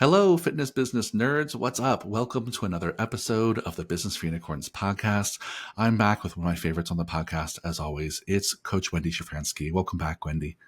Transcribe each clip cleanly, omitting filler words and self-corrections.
Hello, fitness business nerds. What's up? Welcome to another episode of the Business for Unicorns podcast. I'm back with one of my favorites on the podcast, as always. It's Coach Wendy Shafranski. Welcome back, Wendy.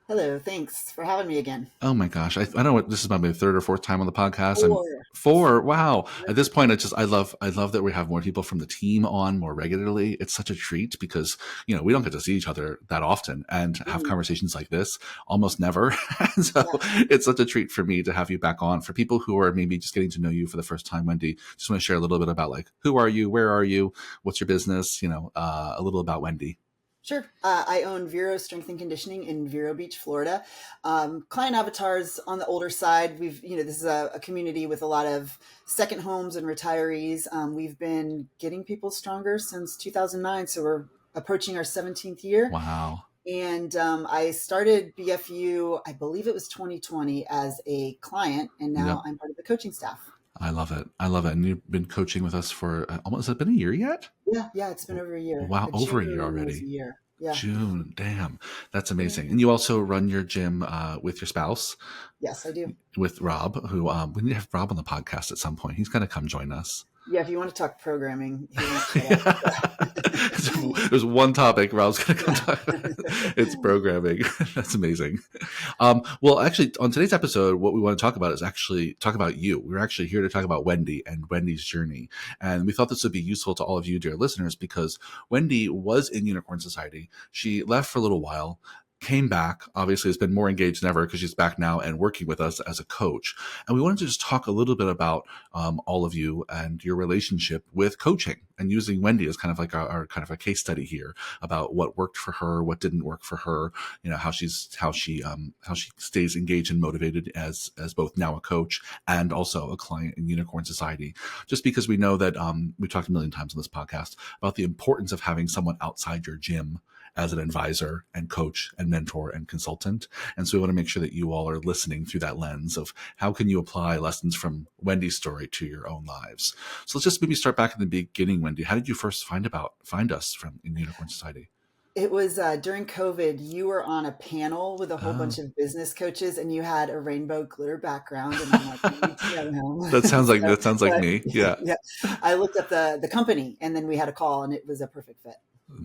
Hello, thanks for having me again. Oh my gosh. I know what this is my third or fourth time on the podcast. I'm 4. four. Wow. At this point, I love that we have more people from the team on more regularly. It's such a treat because, we don't get to see each other that often and have conversations like this almost never. And so it's such a treat for me to have you back on. For people who are maybe just getting to know you for the first time, Wendy, just want to share a little bit about who are you? Where are you? What's your business? A little about Wendy. Sure. I own Vero Strength and Conditioning in Vero Beach, Florida. Client avatars on the older side. This is a community with a lot of second homes and retirees. We've been getting people stronger since 2009. So we're approaching our 17th year. Wow. And I started BFU, I believe it was 2020 as a client. And now I'm part of the coaching staff. I love it. And you've been coaching with us for almost, has it been a year yet? Yeah, it's been over a year. Wow, over a year already. Yeah. June, damn, that's amazing. And you also run your gym with your spouse. Yes, I do. With Rob, who we need to have Rob on the podcast at some point. He's going to come join us. Yeah, if you want to talk programming, there's one topic Rob's going to come talk about. It's programming. That's amazing. Well, actually, on today's episode, what we want to talk about is actually talk about you. We're actually here to talk about Wendy and Wendy's journey. And we thought this would be useful to all of you, dear listeners, because Wendy was in Unicorn Society. She left for a little while, came back, obviously has been more engaged than ever because she's back now and working with us as a coach. And we wanted to just talk a little bit about all of you and your relationship with coaching and using Wendy as kind of like our kind of a case study here about what worked for her, what didn't work for her, how she stays engaged and motivated as both now a coach and also a client in Unicorn Society. Just because we know that we talked a million times on this podcast about the importance of having someone outside your gym as an advisor and coach and mentor and consultant. And so we want to make sure that you all are listening through that lens of how can you apply lessons from Wendy's story to your own lives. So let's just maybe start back in the beginning, Wendy. How did you first find us in Unicorn Society? It was during COVID. You were on a panel with a whole bunch of business coaches, and you had a rainbow glitter background. And I'm like, you need to know him. That sounds like me. Yeah. I looked up the company, and then we had a call, and it was a perfect fit.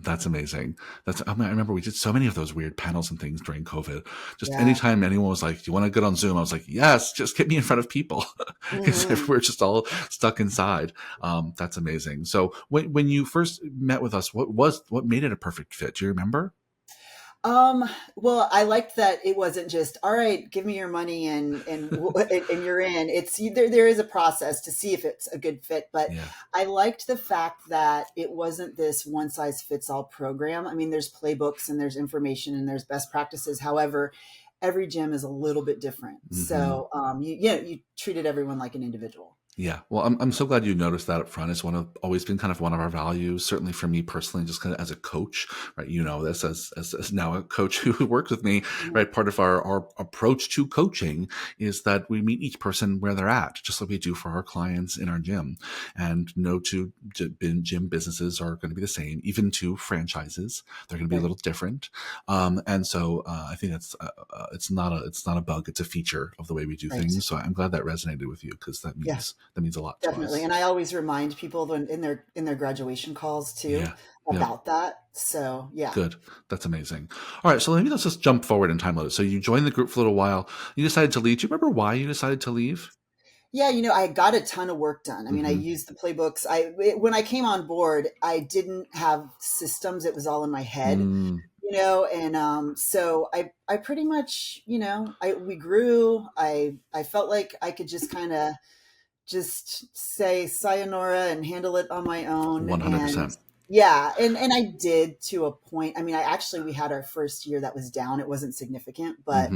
That's amazing. I remember we did so many of those weird panels and things during COVID. Just anytime anyone was like, do you want to get on Zoom? I was like, yes, just get me in front of people. Because if we're just all stuck inside. That's amazing. So when you first met with us, what made it a perfect fit? Do you remember? Well, I liked that it wasn't just, all right, give me your money and you're in. It's there is a process to see if it's a good fit, but I liked the fact that it wasn't this one size fits all program. I mean, there's playbooks and there's information and there's best practices. However, every gym is a little bit different. Mm-hmm. So, you treated everyone like an individual. Yeah. Well, I'm so glad you noticed that up front. It's always been kind of one of our values, certainly for me personally, just kind of as a coach, right? This as now a coach who works with me, right? Part of our approach to coaching is that we meet each person where they're at, just like we do for our clients in our gym. And no two gym businesses are going to be the same. Even two franchises, they're going to be a little different. And so I think it's not a bug. It's a feature of the way we do things. So I'm glad that resonated with you because that means a lot. Definitely. And I always remind people in their graduation calls too about that. So Good. That's amazing. All right. So maybe let's just jump forward in time a little. So you joined the group for a little while. You decided to leave. Do you remember why you decided to leave? Yeah, I got a ton of work done. I mean, I used the playbooks. When I came on board, I didn't have systems. It was all in my head. So I pretty much, we grew. I felt like I could just kind of just say sayonara and handle it on my own. 100%. And I did to a point. I mean, we had our first year that was down. It wasn't significant, but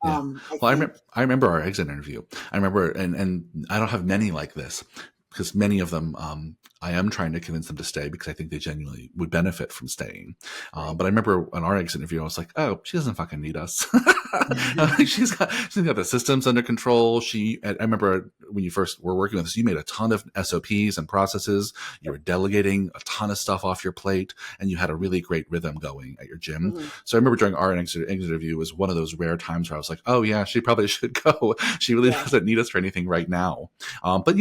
I remember our exit interview. I remember, and I don't have many like this. because many of them, I am trying to convince them to stay because I think they genuinely would benefit from staying. Right. But I remember on our exit interview, I was like, "Oh, she doesn't fucking need us. She's got the systems under control." I remember when you first were working with us, you made a ton of SOPs and processes. You were delegating a ton of stuff off your plate, and you had a really great rhythm going at your gym. Mm-hmm. So I remember during our exit interview was one of those rare times where I was like, "Oh yeah, she probably should go. She really doesn't need us for anything right now." But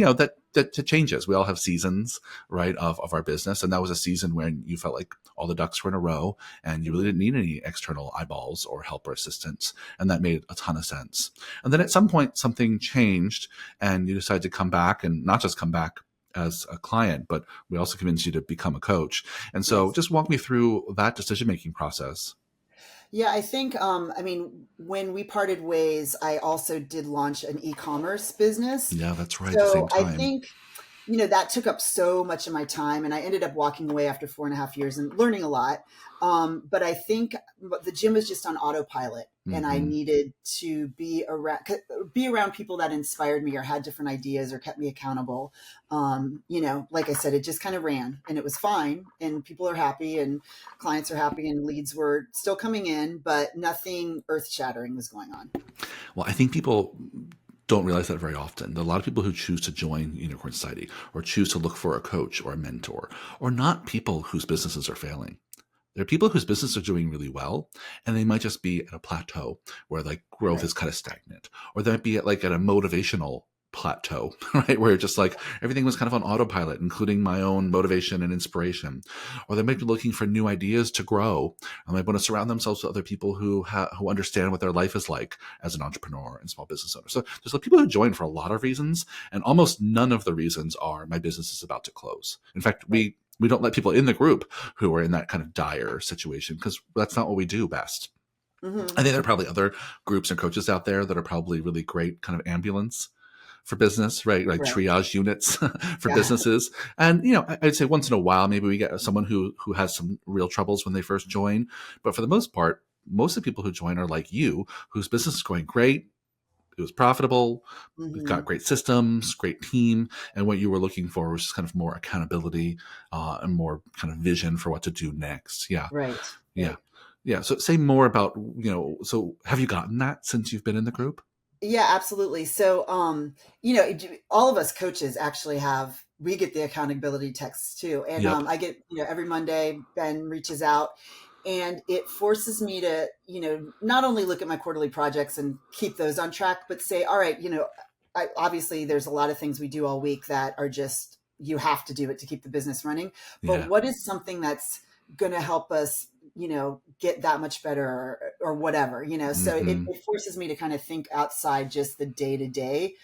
that changes. We all have seasons, right, of our business. And that was a season when you felt like all the ducks were in a row and you really didn't need any external eyeballs or help or assistance. And that made a ton of sense. And then at some point, something changed and you decided to come back, and not just come back as a client, but we also convinced you to become a coach. And so just walk me through that decision-making process. Yeah, I think, I mean, when we parted ways, I also did launch an e-commerce business. Yeah, that's right. At the So same I time. think, that took up so much of my time, and I ended up walking away after 4.5 years and learning a lot. But I think the gym was just on autopilot, and I needed to be around people that inspired me or had different ideas or kept me accountable. Like I said, it just kind of ran, and it was fine, and people are happy, and clients are happy, and leads were still coming in, but nothing earth shattering was going on. Well, I think people don't realize that very often. There are a lot of people who choose to join Unicorn Society or choose to look for a coach or a mentor, or not people whose businesses are failing. There are people whose businesses are doing really well, and they might just be at a plateau where like growth is kind of stagnant, or they might be at a motivational plateau, right? Where just like everything was kind of on autopilot, including my own motivation and inspiration. Or they might be looking for new ideas to grow. And they want to surround themselves with other people who understand what their life is like as an entrepreneur and small business owner. So there's people who join for a lot of reasons, and almost none of the reasons are my business is about to close. In fact, we don't let people in the group who are in that kind of dire situation because that's not what we do best. I think there are probably other groups and coaches out there that are probably really great kind of ambulance for business, right? Like triage units for businesses. And, I'd say once in a while, maybe we get someone who has some real troubles when they first join. But for the most part, most of the people who join are like you, whose business is going great. It was profitable. We've got great systems, great team. And what you were looking for was just kind of more accountability and more kind of vision for what to do next. Yeah. Right. Yeah. Yeah. So say more about, so have you gotten that since you've been in the group? Yeah, absolutely. So, all of us coaches actually we get the accountability texts too. And I get, every Monday, Ben reaches out, and it forces me to, not only look at my quarterly projects and keep those on track, but say, all right, obviously there's a lot of things we do all week that are just, you have to do it to keep the business running. But what is something that's going to help us get that much better or whatever, so it forces me to kind of think outside just the day to day.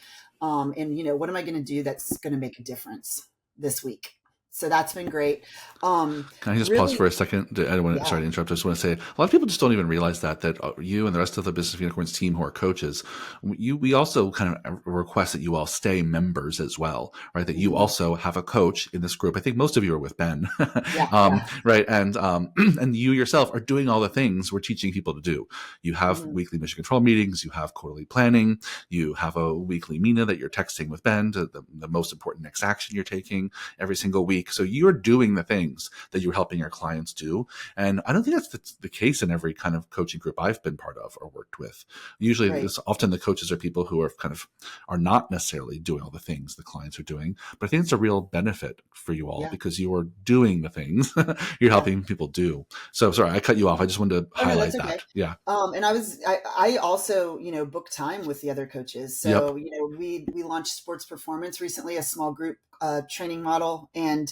And, what am I going to do that's going to make a difference this week? So that's been great. Can I just pause for a second? I don't want to, sorry to interrupt. I just want to say a lot of people just don't even realize that you and the rest of the Business of Unicorns team who are coaches, we also kind of request that you all stay members as well, right? That you also have a coach in this group. I think most of you are with Ben, right? And you yourself are doing all the things we're teaching people to do. You have weekly mission control meetings, you have quarterly planning, you have a weekly Mina that you're texting with Ben to the most important next action you're taking every single week. So you're doing the things that you're helping your clients do. And I don't think that's the case in every kind of coaching group I've been part of or worked with. Usually it's often the coaches are people who are not necessarily doing all the things the clients are doing. But I think it's a real benefit for you all because you are doing the things you're helping people do. So sorry, I cut you off. I just wanted to highlight that. Yeah. And I also, book time with the other coaches. So, we launched Sports Performance recently, a small group training model. And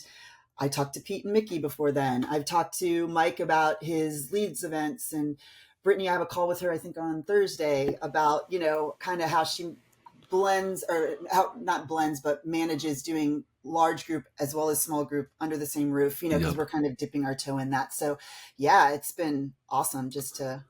I talked to Pete and Mickey before then. I've talked to Mike about his leads events, and Brittany, I have a call with her, I think on Thursday about, kind of how she blends or how not blends, but manages doing large group as well as small group under the same roof, because we're kind of dipping our toe in that. So yeah, it's been awesome just to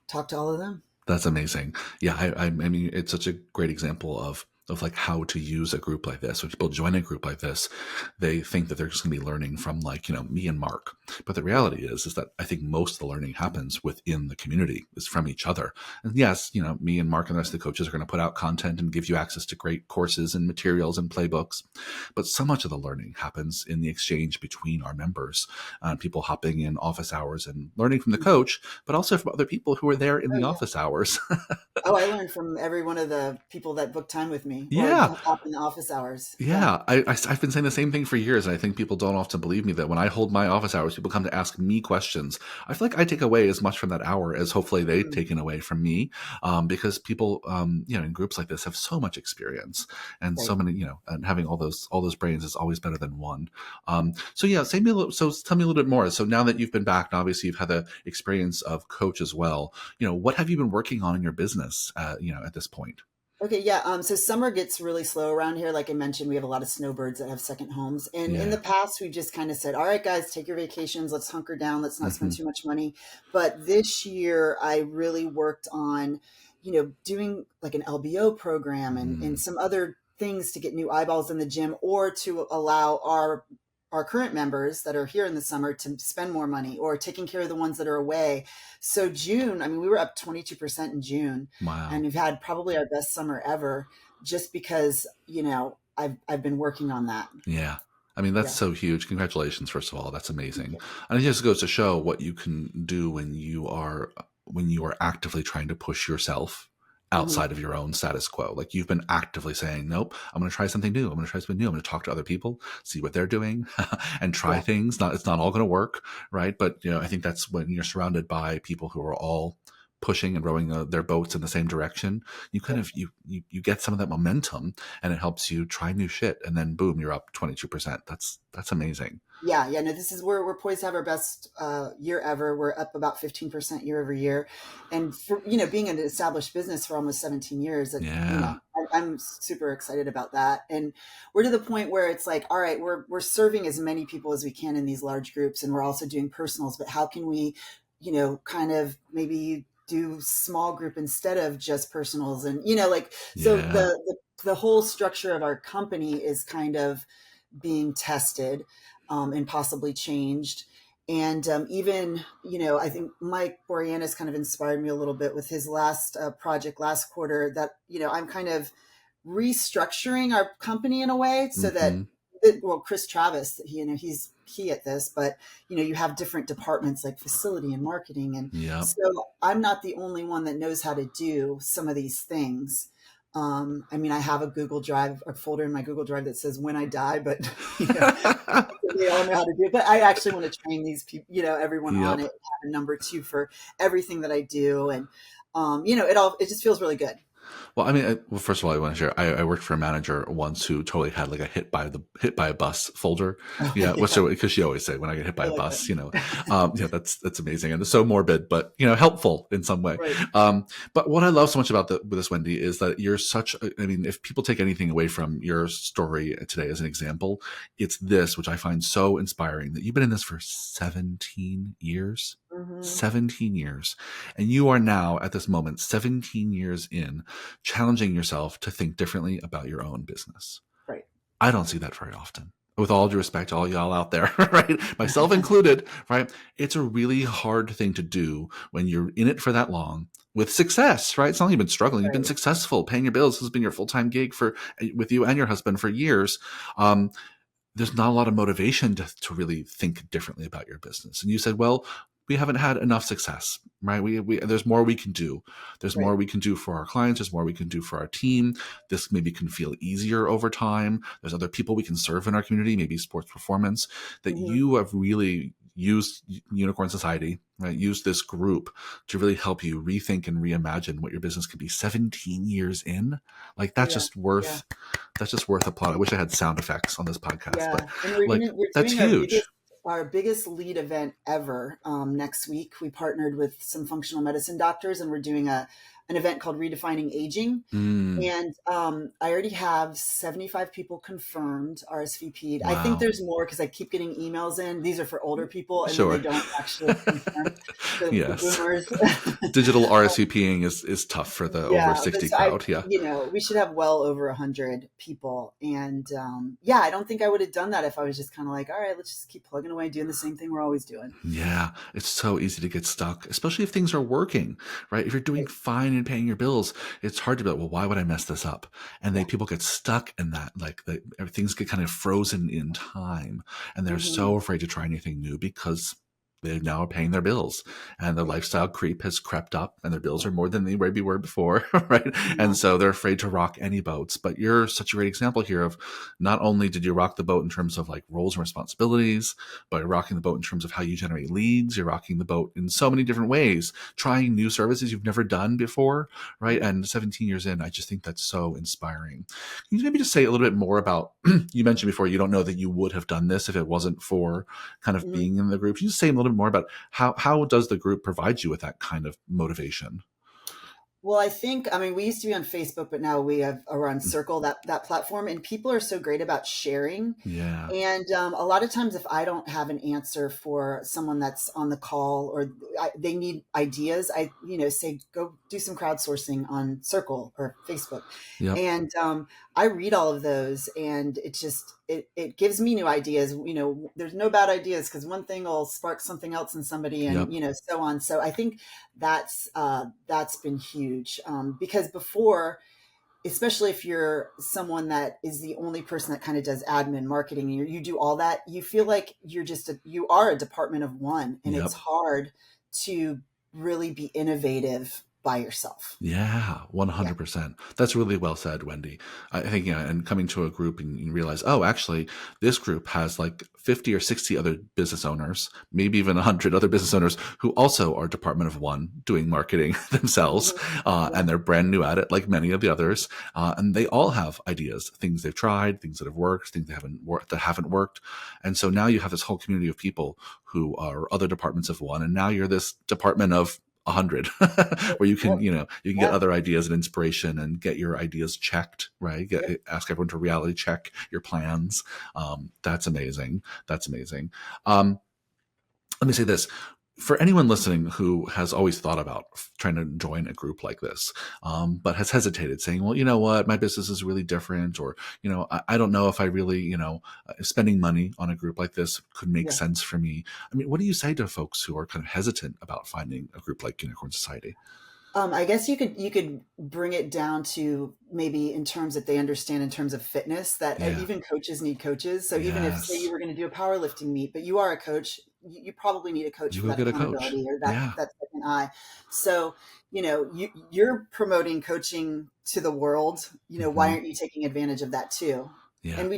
talk to all of them. That's amazing. Yeah. I mean, it's such a great example of of like how to use a group like this. When people join a group like this, they think that they're just going to be learning from like, me and Mark. But the reality is that I think most of the learning happens within the community, is from each other. And yes, me and Mark and the rest of the coaches are going to put out content and give you access to great courses and materials and playbooks. But so much of the learning happens in the exchange between our members, people hopping in office hours and learning from the coach, but also from other people who are there in the office hours. Oh, I learned from every one of the people that booked time with me or Yeah. hop in the office hours. Yeah. I've been saying the same thing for years. And I think people don't often believe me that when I hold my office hours, people come to ask me questions. I feel like I take away as much from that hour as hopefully they've taken away from me, because people, in groups like this have so much experience and so many, and having all those brains is always better than one. So yeah, tell me a little bit more. So now that you've been back, and obviously you've had the experience of coach as well, what have you been working on in your business, at this point? Okay, yeah. So summer gets really slow around here. Like I mentioned, we have a lot of snowbirds that have second homes. And in the past, we just kind of said, all right, guys, take your vacations. Let's hunker down. Let's not spend too much money. But this year, I really worked on, doing like an LBO program and some other things to get new eyeballs in the gym, or to allow our current members that are here in the summer to spend more money, or taking care of the ones that are away. So June, I mean, we were up 22% in June. Wow. And we've had probably our best summer ever, just because, I've been working on that. Yeah. I mean, that's so huge. Congratulations, first of all. That's amazing. And it just goes to show what you can do when you are actively trying to push yourself outside of your own status quo. Like, you've been actively saying, nope, I'm going to try something new. I'm going to try something new. I'm going to talk to other people, see what they're doing and try things. It's not all going to work. Right. But, I think that's when you're surrounded by people who are all pushing and rowing their boats in the same direction. You kind of, you get some of that momentum, and it helps you try new shit. And then boom, you're up 22%. That's amazing. Yeah. No, we're poised to have our best year ever. We're up about 15% year over year. And for, being an established business for almost 17 years, I'm super excited about that. And we're to the point where it's like, all right, we're serving as many people as we can in these large groups. And we're also doing personals, but how can we, kind of maybe do small group instead of just personals? And, so the whole structure of our company is kind of being tested and possibly changed. And even, I think Mike Boreanaz kind of inspired me a little bit with his last project last quarter, that, I'm kind of restructuring our company in a way so that, Chris Travis, he's key at this, but, you have different departments like facility and marketing. And so I'm not the only one that knows how to do some of these things. I mean, I have a Google Drive, a folder in my Google Drive that says when I die, but they all know how to do it. But I actually want to train these people, everyone on it, have a number 2 for everything that I do. And, it just feels really good. Well, I mean, first of all, I want to share. I worked for a manager once who totally had like a hit by a bus folder. Because she always say, when I get hit by a bus, that's amazing, and it's so morbid, but helpful in some way. Right. But what I love so much about with this, Wendy, is that you're I mean, if people take anything away from your story today as an example, it's this, which I find so inspiring, that you've been in this for 17 years. 17 years. And you are now at this moment, 17 years in, challenging yourself to think differently about your own business. Right. I don't see that very often. With all due respect to all y'all out there, right? Myself included, right? It's a really hard thing to do when you're in it for that long with success, right? It's not like you've been struggling. You've been successful. Paying your bills has been your full-time gig with you and your husband for years. There's not a lot of motivation to really think differently about your business. And you said, well, we haven't had enough success, right? There's more we can do. There's more we can do for our clients. There's more we can do for our team. This maybe can feel easier over time. There's other people we can serve in our community, maybe sports performance, that you have really used Unicorn Society, right? Use this group to really help you rethink and reimagine what your business could be 17 years in. Like, that's just worth applaud. I wish I had sound effects on this podcast, but that's huge. Our biggest lead event ever next week. We partnered with some functional medicine doctors, and we're doing an an event called Redefining Aging. Mm. And I already have 75 people confirmed RSVP'd. I think Wow. there's more because I keep getting emails in. These are for older people, and then they Sure. don't actually confirm. The Yes. boomers. Digital RSVPing is tough for the over Yeah, but 60 so I, crowd. Yeah. we should have well over 100 people. And yeah, I don't think I would have done that if I was just kind of like, all right, let's just keep plugging away, doing the same thing we're always doing. Yeah, it's so easy to get stuck, especially if things are working, right? If you're doing fine and paying your bills, it's hard to be like, well, why would I mess this up? And then Yeah. people get stuck in that, like things get kind of frozen in time, and they're Hmm. so afraid to try anything new because they now are paying their bills, and their Yeah. lifestyle creep has crept up, and their bills are more than they maybe were before, right? Yeah. And so they're afraid to rock any boats. But you're such a great example here of not only did you rock the boat in terms of like roles and responsibilities, but you're rocking the boat in terms of how you generate leads. You're rocking the boat in so many different ways, trying new services you've never done before, right? Mhm. And 17 years in, I just think that's so inspiring. Can you maybe just say a little bit more about, you mentioned before, you don't know that you would have done this if it wasn't for kind of Mhm. being in the group. Can you just say a little bit more about how does the group provide you with that kind of motivation? Well, I mean, we used to be on Facebook, but now are on Circle, that platform, and people are so great about sharing. Yeah. And a lot of times, if I don't have an answer for someone that's on the call or they need ideas, I, say, go do some crowdsourcing on Circle or Facebook. Yep. And I read all of those, and it gives me new ideas. There's no bad ideas because one thing will spark something else in somebody, and Yep. so on. So I think that's been huge, because before, especially if you're someone that is the only person that kind of does admin marketing, and you do all that, you feel like you are a department of one, and it's Yep. hard to really be innovative by yourself. Yeah, Yeah. 100%. That's really well said, Wendy. I think, and coming to a group and you realize, oh, actually, this group has like 50 or 60 other business owners, maybe even 100 other business owners who also are Department of One doing marketing themselves. Mhm. And Yeah. they're brand new at it, like many of the others. And they all have ideas, things they've tried, things that have worked, things that haven't worked. And so now you have this whole community of people who are other departments of one. And now you're this department of 100 where you can Yep. you can get Yeah. other ideas and inspiration and get your ideas checked, right? Yep. Ask everyone to reality check your plans. That's amazing. That's amazing. um, Let me say this. For anyone listening who has always thought about trying to join a group like this, but has hesitated, saying, well, you know what, my business is really different, or, I don't know if I really, spending money on a group like this could make Yeah. sense for me. I mean, what do you say to folks who are kind of hesitant about finding a group like Unicorn Society? I guess you could bring it down to maybe in terms that they understand in terms of fitness, that Yeah. even coaches need coaches. So even if, say, you Yes. were going to do a powerlifting meet, but you are a coach, you probably need a coach You for go that get a coach. accountability or that Yeah. that second eye. So you're promoting coaching to the world. Why Hmm. aren't you taking advantage of that too? Yeah. And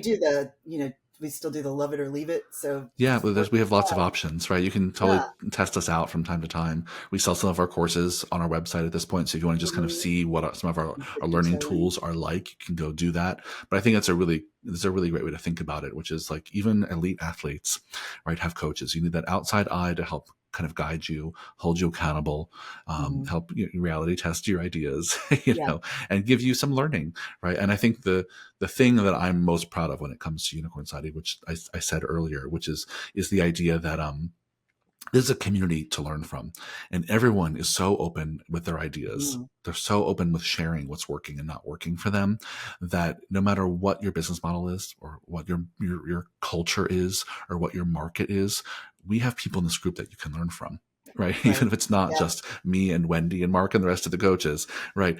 we still do the love it or leave it. So Yeah, well, support. we have lots of options, right? You can totally Yeah. test us out from time to time. We sell some of our courses on our website at this point. So if you want to just kind of Mhm. see what some of Dip our your learning toe in. tools are like, you can go do that. But I think it's a really great way to think about it, which is like even elite athletes, right, have coaches. You need that outside eye to help kind of guide you, hold you accountable, Mhm. help reality test your ideas, Yeah. and give you some learning, right? And I think the thing that I'm most proud of when it comes to Unicorn Society, which I said earlier, which is the idea that there's a community to learn from, and everyone is so open with their ideas. Mhm. They're so open with sharing what's working and not working for them, that no matter what your business model is, or what your culture is, or what your market is, we have people in this group that you can learn from. Right. Right. Even if it's not Yeah. just me and Wendy and Mark and the rest of the coaches, right?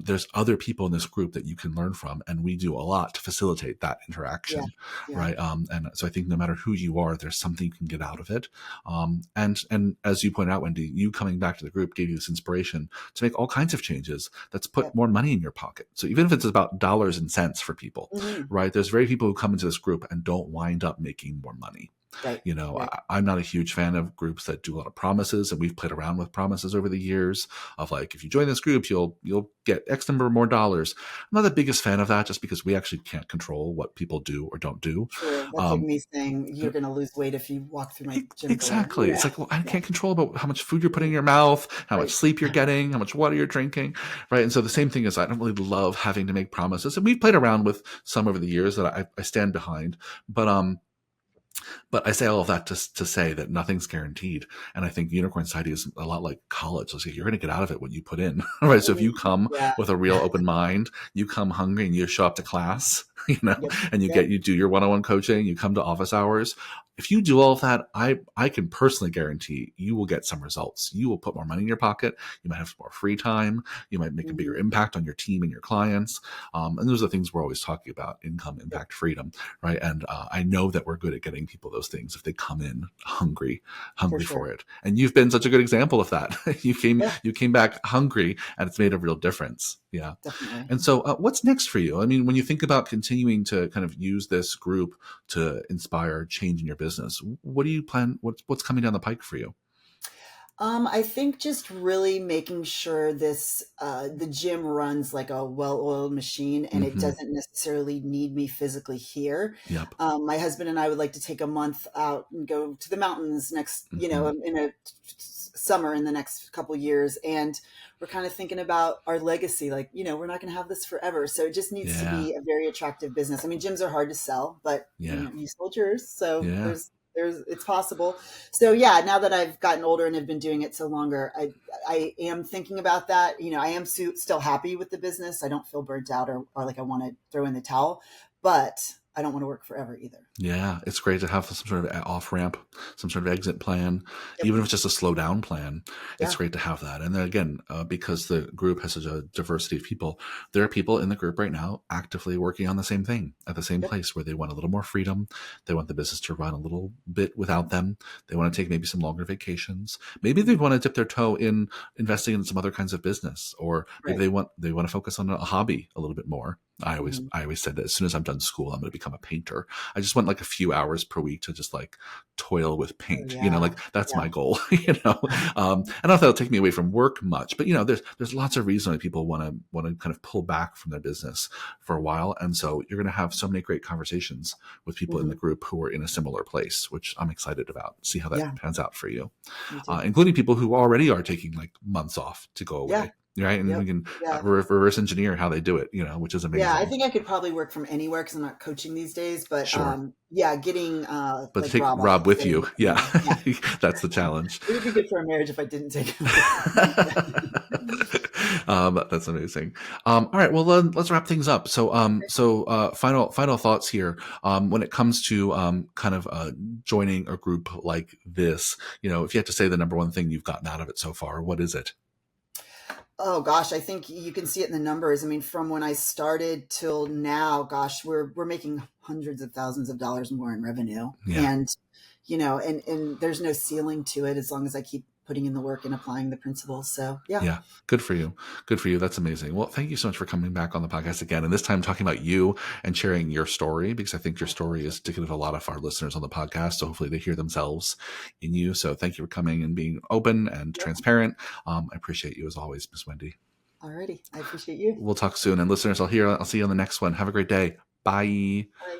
There's other people in this group that you can learn from. And we do a lot to facilitate that Yeah. interaction. Yeah. Right. And so I think no matter who you are, there's something you can get out of it. And as you point out, Wendy, you coming back to the group gave you this inspiration to make all kinds of changes that's put Yep. more money in your pocket. So even if it's about dollars and cents for people, Mhm. right? There's very people who come into this group and don't wind up making more money. Right. Right. I'm not a huge fan of groups that do a lot of promises, and we've played around with promises over the years of like, if you join this group, you'll get X number more dollars. I'm not the biggest fan of that, just because we actually can't control what people do or don't do. True. That's like me saying you're going to lose weight if you walk through my gym door. Exactly. It's like, well, I can't control about how much food you're putting in your mouth, how much Right. sleep you're getting, how much water you're drinking, right? And so the same thing is, I don't really love having to make promises, and we've played around with some over the years that I stand behind, but I say all of that to say that nothing's guaranteed. And I think Unicorn Society is a lot like college. So you're going to get out of it what you put in, right? So if you come Yeah. with a real open mind, you come hungry and you show up to class, Yep. and you do your one-on-one coaching, you come to office hours. If you do all of that, I can personally guarantee you will get some results. You will put more money in your pocket. You might have more free time. You might make a bigger impact on your team and your clients. And those are the things we're always talking about: income, impact, freedom, right? And I know that we're good at getting people those things if they come in hungry for it. And you've been such a good example of that. You came back hungry, and it's made a real difference. Yeah. Definitely. And so what's next for you? I mean, when you think about continuing to kind of use this group to inspire change in your business, what do you plan? What's coming down the pike for you? I think just really making sure the gym runs like a well-oiled machine, and it doesn't necessarily need me physically here. Yep. My husband and I would like to take a month out and go to the mountains next, in a summer in the next couple of years. And we're kind of thinking about our legacy. Like, we're not going to have this forever. So it just needs to be a very attractive business. I mean, gyms are hard to sell, but you sold yours. So it's possible. So now that I've gotten older and have been doing it so longer, I am thinking about that. I am still happy with the business. I don't feel burnt out or like I want to throw in the towel, but I don't want to work forever either. Yeah, it's great to have some sort of off ramp, some sort of exit plan, even if it's just a slow down plan. It's great to have that. And then again, because the group has such a diversity of people, there are people in the group right now actively working on the same thing at the same place, where they want a little more freedom. They want the business to run a little bit without them. They want to take maybe some longer vacations. Maybe they want to dip their toe in investing in some other kinds of business, or maybe they want to focus on a hobby a little bit more. I always said that as soon as I'm done school, I'm going to become a painter. I just want like a few hours per week to just like toil with paint. Like that's my goal. I don't know if that'll take me away from work much, but there's lots of reasons why people want to kind of pull back from their business for a while. And so you're going to have so many great conversations with people in the group who are in a similar place, which I'm excited about. See how that pans out for you, including people who already are taking like months off to go away. Right. And we can reverse engineer how they do it, which is amazing. Yeah, I think I could probably work from anywhere because I'm not coaching these days. But getting but like take Rob with you. Yeah. That's the challenge. It would be good for a marriage if I didn't take him. That's amazing. All right. Well, let's wrap things up. So, final thoughts here. When it comes to kind of joining a group like this, if you had to say the number one thing you've gotten out of it so far, what is it? Oh gosh, I think you can see it in the numbers. I mean, from when I started till now, gosh, we're making hundreds of thousands of dollars more in revenue. And and there's no ceiling to it as long as I keep putting in the work and applying the principles. So yeah. Good for you. That's amazing. Well, thank you so much for coming back on the podcast again, and this time talking about you and sharing your story, because I think your story is indicative of a lot of our listeners on the podcast. So hopefully they hear themselves in you. So thank you for coming and being open and transparent. I appreciate you as always, Miss Wendy. Alrighty. I appreciate you. We'll talk soon. And listeners, I'll see you on the next one. Have a great day. Bye. Bye.